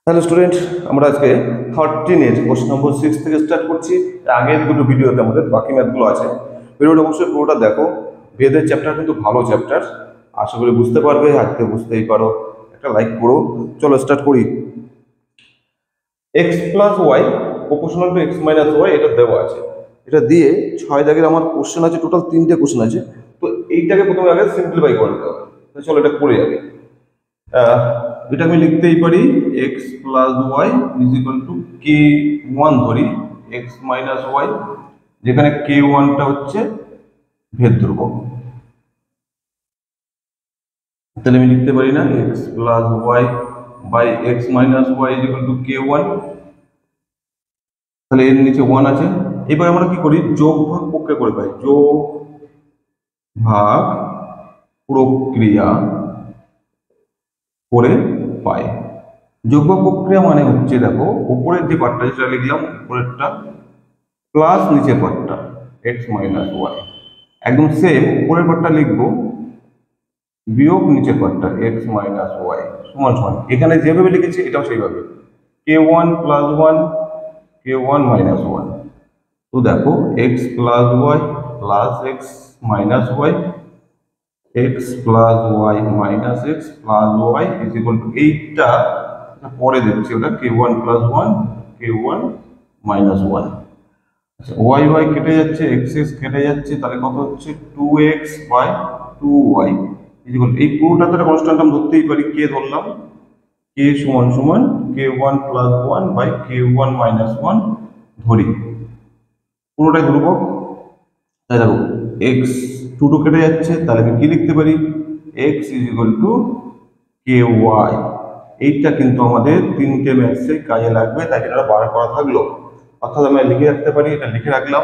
Hello student, আমরা আজকে 13-এর question number 6 থেকে স্টার্ট করছি। আগের দুটো ভিডিওতে আমাদের বাকি ম্যাথগুলো আছে, ভিডিওটা অবশ্যই পুরোটা দেখো। বেদের চ্যাপ্টার কিন্তু ভালো চ্যাপ্টার, আশা করি বুঝতে পারবে। আজকে বুঝতেই পারো, একটা লাইক করো। চলো স্টার্ট করি। X plus Y proportional to X minus Y, এটা দেওয়া আছে। এটা দিয়ে 6 দাগের আমার কোশ্চেন আছে, টোটাল 3টে কোশ্চেন আছে। তো এইটাকে প্রথমে আগে সিম্পলিফাই করে নিতে হবে। তো চলো এটা করে যাবে। এটা আমি লিখতেই পারি X plus Y is equal to K one ধরি এক্স মাইনাস ওয়াই, যেখানে কে ওয়ানটা হচ্ছে ভেদ ধ্রুবক। তাহলে আমি লিখতে পারি না X plus Y by X minus Y is equal to K one. তাহলে এর নিচে ওয়ান আছে। এবার আমরা কি করি, যোগ ভাগ প্রক্রিয়া করে পাই। যোগ ভাগ প্রক্রিয়া করে পাই। যোগ্য প্রক্রিয়া মানে হচ্ছে, দেখো উপরের যে পার্টটা যেটা লিখলাম, উপরেরটা প্লাস নিচের পার্টটা এক্স মাইনাস ওয়াই, একদম সেম উপরের পার্টটা লিখবো বিয়োগ নিচের পার্টটা এক্স মাইনাস ওয়াই সমান সমান। এখানে যেভাবে লিখেছি এটাও সেইভাবে, K one plus one K one minus one. তো দেখো X plus Y plus X minus Y, X plus Y minus X plus Y is equal to, এইটা পরে দেখছি ওটা K one plus one K one minus one. আচ্ছা, Y Y কেটে যাচ্ছে, X X কেটে যাচ্ছে, তাহলে কত হচ্ছে two X by two Y is equal to, এই পুরোটা তো একটা কনস্ট্যান্ট আমি ধরতেই পারি, কে ধরলাম, কে সমান সমান K one plus one by K one minus one ধরি, পুরোটাই ধ্রুবক। তাই দেখো এক্স টু টু কেটে যাচ্ছে, তাহলে আমি কি লিখতে পারি, X is equal to K Y. এইটা কিন্তু আমাদের 3টে ম্যাথসে কাজে লাগবে, তাই এটা বার করা থাকলো। অর্থাৎ আমি লিখে রাখতে পারি, এটা লিখে রাখলাম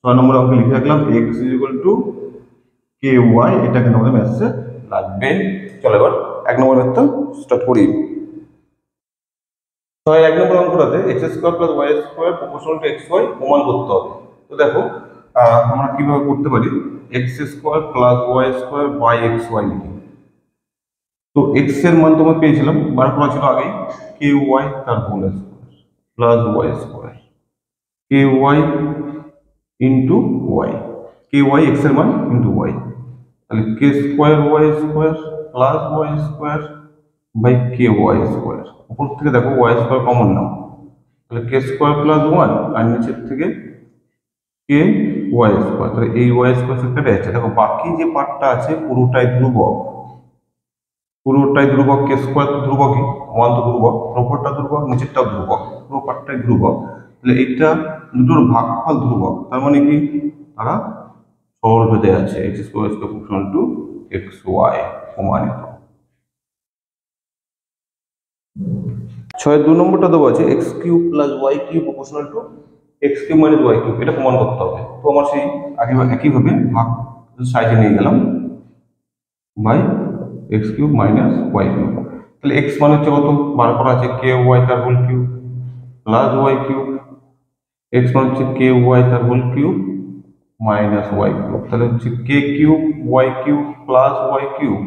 6 নম্বর অঙ্কে লিখে রাখলাম X is equal to K Y, এটা কিন্তু আমাদের ম্যাথসে লাগবে। চলো এবার 1 নম্বর ম্যাথটা স্টার্ট করি। 1 নম্বর অঙ্কটাতে X square plus Y square proportional to X Y প্রমাণ করতে হবে। তো দেখো আমরা কিভাবে করতে পারি, X square plus Y square by X Y লিখি। তো এক্স এর মান তোমরা পেয়েছিলাম, বার করা ছিল আগেই, কে ওয়াই তার whole square plus Y square K Y into Y, K Y X এর মান ইন্টু ওয়াই, তাহলে K square Y square plus Y square by K Y square. উপর থেকে দেখো ওয়াই স্কোয়ার কমন নাও, তাহলে কে স্কোয়ার প্লাস ওয়ান, আর নিচের থেকে কে ওয়াই স্কোয়ার, তাহলে এই ওয়াই স্কোয়ার কেটে যাচ্ছে। দেখো বাকি যে পার্টটা আছে পুরোটাই ধ্রুবক, পুরোটাই ধ্রুবক। কে স্কোয়ার তো ধ্রুবকই, ওয়ান তো ধ্রুবক, উপরটা ধ্রুবক নিচেরটাও ধ্রুবক, পুরো পার্টটাই ধ্রুবক। তাহলে এইটা দুটোর ভাগফল ধ্রুবক, তার মানে কি তারা সরল ভেদে আছে, X square proportional to X Y প্রমাণিত। 2 নম্বরটা দেওয়া আছে X cube plus Y cube proportional to X cube minus Y cube, এটা প্রমাণ করতে হবে। তো আমার সেই একইভাবে ভাগ সাইডে নিয়ে গেলাম by x cube minus Y cube. তাহলে এক্স মানে হচ্ছে কত, বার করা আছে কে ওয়াই তার whole cube plus Y cube, x মানে হচ্ছে কে ওয়াই তার whole cube minus Y cube, তাহলে হচ্ছে k cube y cube plus Y cube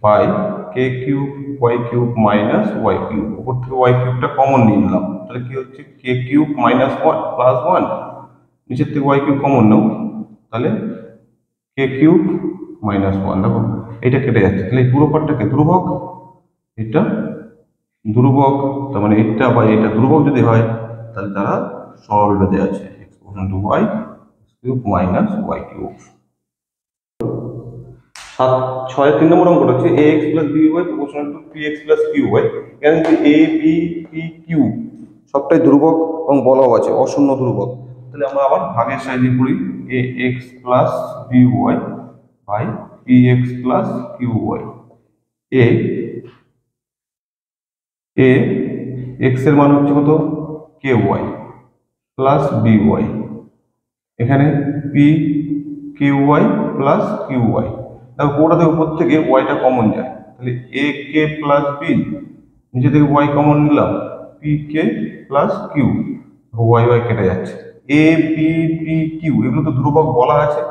by k cube y cube minus Y cube. উপর থেকে ওয়াই কিউবটা কমন নিয়ে নিলাম, তাহলে কি হচ্ছে k cube minus one plus one, নিচের থেকে ওয়াই কিউব কমন নাও, তাহলে কে কিউব মাইনাস ওয়ান। দেখো এটা কেটে যাচ্ছে, তাহলে এই পুরো পার্টটাকে ধ্রুবক, এটা ধ্রুবক, তার মানে এটা বা এটা ধ্রুবক যদি হয় তাহলে তারা সরল ভেদে আছে, exponent to y cube minus Y cube. 3 নম্বর অঙ্কটা হচ্ছে a x plus b y proportional to p x plus Q y. এখানে এ বি পি কিউ সবটাই ধ্রুবক এবং বলাও আছে অশূন্য ধ্রুবক। তাহলে আমরা আবার ভাগের সাহায্যে করি, a x plus b y by p x plus Q y. A a x এর মান হচ্ছে কত, k y plus b y, এখানে p q y plus Q y. দেখো পুরোটাতে উপর থেকে ওয়াইটা কমন যায়, তাহলে এ কে প্লাস বি, নিচে থেকে ওয়াই কমন নিলাম, P K plus Q, Y Y কেটে যাচ্ছে। এ বি পি কিউ এগুলো তো ধ্রুবক বলা আছে,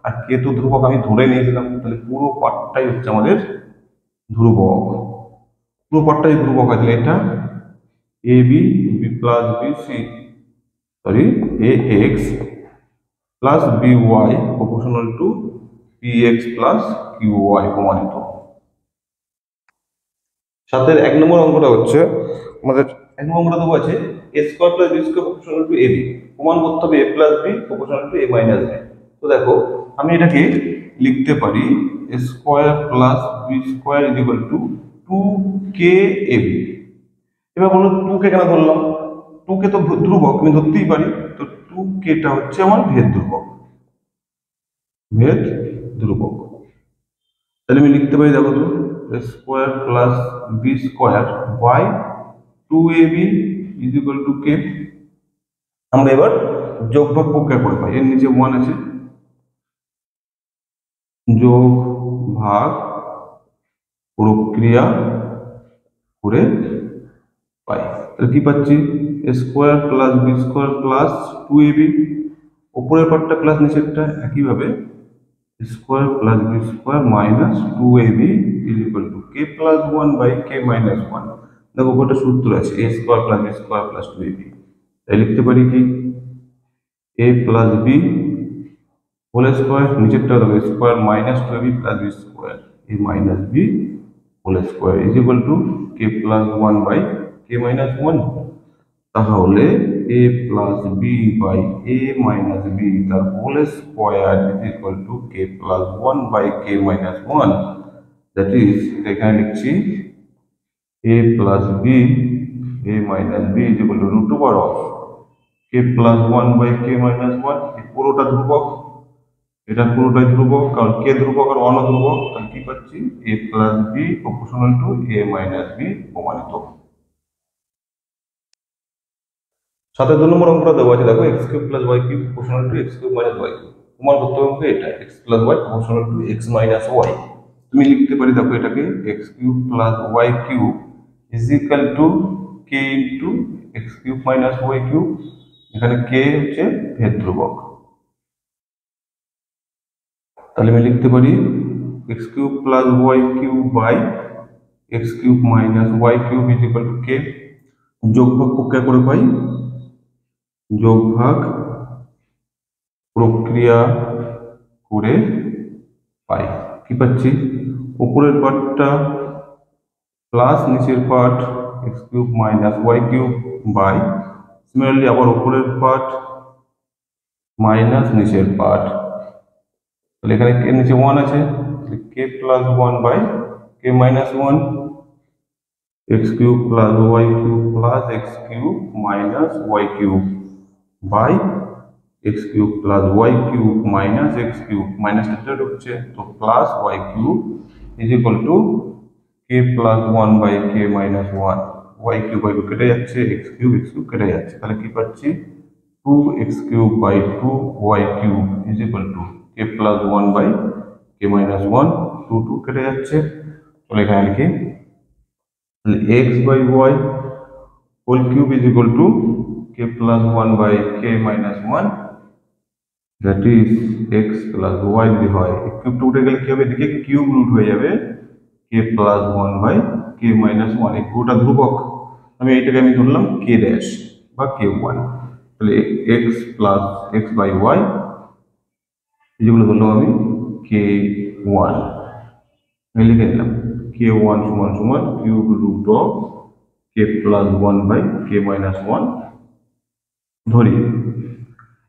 আর কে তো ধ্রুবক আমি ধরে নিয়েছিলাম, তাহলে পুরো পার্টটাই হচ্ছে আমাদের ধ্রুবক। পুরো পার্টটাই ধ্রুবক হয়, তাহলে এটা a b b plus b c sorry a x plus b y proportional to p x plus Q y প্রমাণিত। সাথে 1 নম্বর অঙ্কটা হচ্ছে আমাদের 1 নম্বর অঙ্কটা দেবো আছে a square plus b square proportional to a b, প্রমাণ করতে হবে a plus B proportional to A minus b. তো দেখো আমি এটাকে লিখতে পারি a square plus b square is equal to 2k a b. এবার বলো 2k কেন ধরলাম, 2k তো ধ্রুবক আমি ধরতেই পারি, তো 2k টা হচ্ছে আমার ভেদ ধ্রুবক, ভেদ ধ্রুবক। তাহলে আমি লিখতে পারি দেখো তো square plus b square by 2ab is equal to k. আমরা এবার যোগ ভাগ প্রক্রিয়া করে পাই, এর নিচে 1 আছে, যোগ ভাগ প্রক্রিয়া করে পাই। তাহলে কি পাচ্ছি square plus b square plus 2ab, উপরের পার্টটা প্লাস নিচেরটা একইভাবে square plus b square minus 2ab is equal to K plus 1 by K minus 1। দেখো ওটা সূত্র আছে a square plus b square plus 2ab, তাই লিখতে পারি কি a plus b whole square, নিচেরটা দেখো square minus 2ab plus b square a minus b whole square is equal to K plus 1 by K minus 1। তাহলে a plus b by a minus b তার whole square is equal to K plus 1 by K minus 1, that is এখানে লিখছি a plus b a minus b is equal to root over of K plus 1 by K minus 1। এই পুরোটা ধ্রুবক, এটা পুরোটাই ধ্রুবক, কারণ কে ধ্রুবক আর 1 ধ্রুবক, তাহলে কি পাচ্ছি a plus B proportional to A minus B প্রমাণিত। সাথে 2 নম্বর অঙ্কটা দেওয়া আছে দেখো X cube plus Y cube proportional to X cube minus Y cube, প্রমাণ করতে হবে এটা X plus Y proportional to X minus Y. তুমি লিখতে পারি দেখো এটাকে X cube plus Y cube is equal to K into X cube minus Y cube, এখানে কে হচ্ছে ভেদ ধ্রুবক। তাহলে আমি লিখতে পারি x cube plus Y cube by x cube minus Y cube is equal to k. যোগ ভাগ প্রক্রিয়া করে পাই, যোগ ভাগ প্রক্রিয়া করে পাই কি পাচ্ছি উপরের পার্টটা প্লাস নিচের part X cube minus Y cube by similarly আবার উপরের পার্ট মাইনাস নিচের পার্ট, তাহলে এখানে কে নিচে 1 আছে, k plus 1 by K minus 1 x cube plus Y cube plus x cube minus Y cube by x cube plus Y cube minus x cube, minus এটা ঢুকছে তো plus Y cube is equal to K plus 1 by K minus 1, y cube কেটে যাচ্ছে x cube কেটে যাচ্ছে, তাহলে কি পাচ্ছি 2x cube by 2y cube is equal to K plus 1 by K minus 1, 2 কেটে যাচ্ছে, তাহলে এখানে লিখি তাহলে x by y whole cube is equal to K plus 1 by K minus 1, that is x plus y যদি হয় কিউবটা উঠে গেলে কি হবে এদিকে কিউব রুট হয়ে যাবে কে প্লাস 1 বাই কে মাইনাস 1, এই পুরোটা ধ্রুবক, আমি এইটাকে আমি ধরলাম কে ড্যাশ বা কে 1, তাহলে x plus x by y যেগুলো ধরলাম আমি কে 1 লিখে নিলাম কে 1 সমান সমান cube root of K plus 1 by K minus 1 ধরি।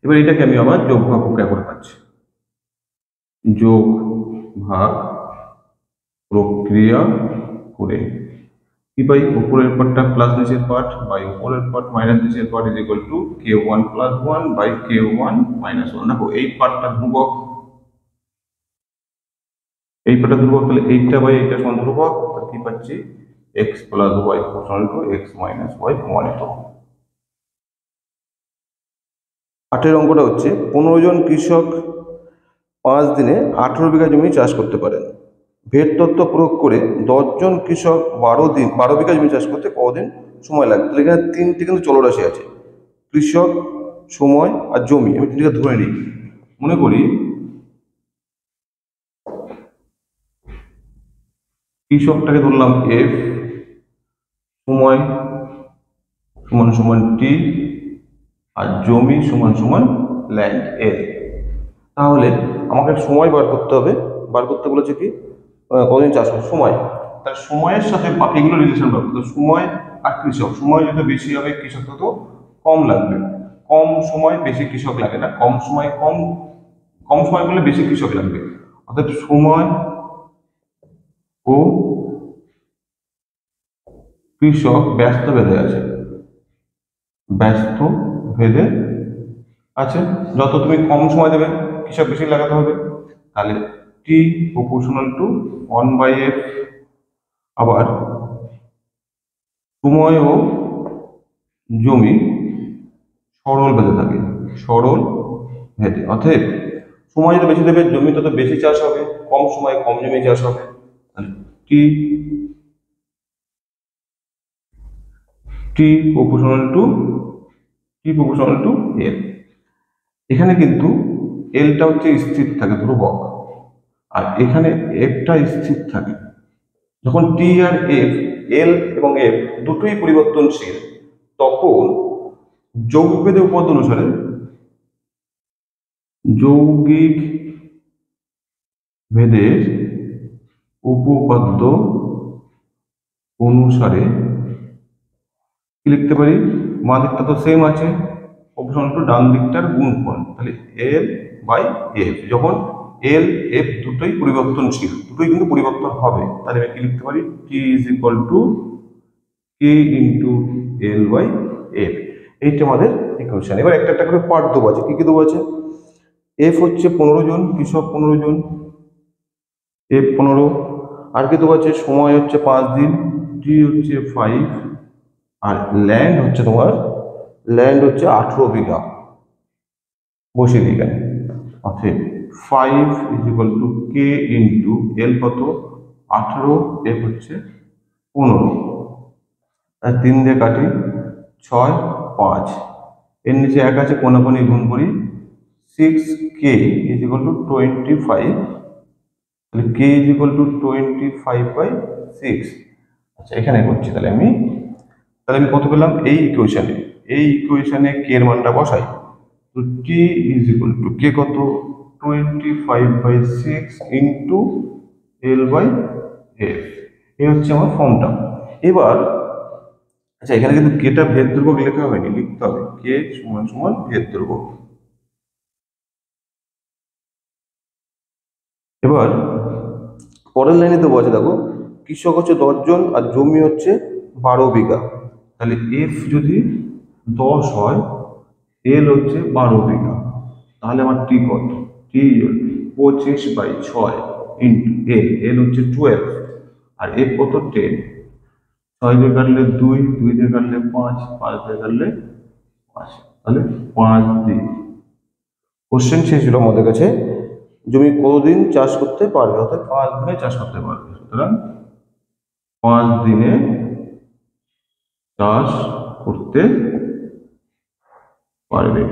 এবার এটাকে আমি আবার যোগ ভাগ প্রক্রিয়া করে পাচ্ছি, যোগ ভাগ প্রক্রিয়া করে কি পাই উপরের পার্টটা প্লাস নিচের পার্ট বাই উপরের পার্ট মাইনাস নিচের part is equal to K 1 plus 1 by K 1 minus 1। দেখো এই পার্টটা ধ্রুবক, এই পার্টটা ধ্রুবক, তাহলে এইটা বাই এইটা সমান ধ্রুবক, কি পাচ্ছি X plus Y proportional to X minus Y প্রমাণিত। 8 অঙ্কটা হচ্ছে 15 জন কৃষক 5 দিনে 18 বিঘা জমি চাষ করতে পারেন, ভেদ তত্ত্ব প্রয়োগ করে 10 জন কৃষক 12 বিঘা জমি চাষ করতে কতদিন সময় লাগবে। তাহলে এখানে তিনটি কিন্তু চলরাশি আছে, কৃষক, সময় আর জমি, আমি তিনটিকে ধরে নিই। মনে করি কৃষকটাকে ধরলাম এফ, সময় সমান সমান টি, আর জমি সমান সমান ল্যান্ড এল। তাহলে আমাকে সময় বার করতে হবে। বার করতে বলেছে কি কতদিন চাষ হবে সময়, তার সময়ের সাথে বাকিগুলো রিলেশন বার করতে। সময় আর কৃষক, সময় যত বেশি হবে কৃষক তত কম লাগবে। কম সময় বেশি কৃষক লাগে না, কম সময় কম কম সময় করলে বেশি কৃষক লাগবে। অর্থাৎ সময় ও কৃষক ব্যস্ত ভেদে আছে, ব্যস্ত ভেদে আছে। যত তুমি কম সময় দেবে কৃষক বেশি লাগাতে হবে। তাহলে টি প্রপোর্শনাল টু 1/f। আবার সময় ও জমি সরল ভেদে থাকে, সরল ভেদে। অতএব সময় যত বেশি দেবে জমি তত বেশি চাষ হবে, কম সময়ে কম জমি চাষ হবে। টি টি প্রপোর্শনাল টু এল। এখানে কিন্তু এলটা হচ্ছে স্থির থাকে, ধ্রুবক, আর এখানে এফটা স্থির থাকে। যখন টি আর এফ, এল এবং এফ দুটোই পরিবর্তনশীল, তখন যৌগিক ভেদে উপপাদ্য অনুসারে, যৌগিক ভেদের উপপাদ্য অনুসারে কি লিখতে পারি, বাঁ দিকটা তো সেম আছে, প্রপোর্শনাল টু ডান দিকটার গুণফল। তাহলে এল বাই এফ, যখন এল এফ দুটোই পরিবর্তনশীল, দুটোই কিন্তু পরিবর্তন হবে, তাহলে আমি কি লিখতে পারি, t is equal to K into l by f. এইটা আমাদের ইকুয়েশন। এবার একটা একটা করে পার্ট দেবো আছে, কি কি দেবো আছে। এফ হচ্ছে 15 জন, কৃষক 15 জন, এফ 15। আর কি দেবো আছে, সময় হচ্ছে 5 দিন, টি হচ্ছে 5, আর ল্যান্ড হচ্ছে তোমার, ল্যান্ড হচ্ছে 18 বিঘা, বসিয়ে দিই এখানে। অতএব 5 is equal to K into l কত 18, এফ হচ্ছে 15, আর 3 দিয়ে কাটি 6 5, এর নিচে 1 আছে, কোনাকুনি গুণ করি, 6k ইজ ইকুয়াল টু 25। তাহলে কে ইজ ইকুয়াল টু 25/6। আচ্ছা এখানে করছি, তাহলে আমি কত পেলাম এই ইকুয়েশনে, কে এর মানটা বসাই। তো টি ইজ ইকুয়াল টু কে কত 25/6 ইন্টু এল বাই এফ। এই হচ্ছে আমার ফর্মটা। এবার আচ্ছা এখানে কিন্তু কেটা ভেদ ধ্রুবক লেখা হয়নি, লিখতে হবে কে সমান সমান ভেদ ধ্রুবক। এবার পরের লাইনে দেবো আছে, দেখো কৃষক হচ্ছে 10 জন আর জমি হচ্ছে 12 বিঘা। তাহলে এফ যদি 10 হয়, এল হচ্ছে 12 বিঘা, তাহলে আমার টি কত, টি 25/6 ইন্টু এল, এল হচ্ছে 12, আর এফ কত 10। 6 দিয়ে কাটলে 2, 2 দিয়ে কাটলে 5, 5 দিয়ে কাটলে 5, তাহলে 5 দিন। কোশ্চেন ছিল আমাদের কাছে, জমি কতদিন চাষ করতে পারবে, অর্থাৎ 5 দিনে চাষ করতে পারবে। সুতরাং 5 দিনে চাষ করতে পারবে।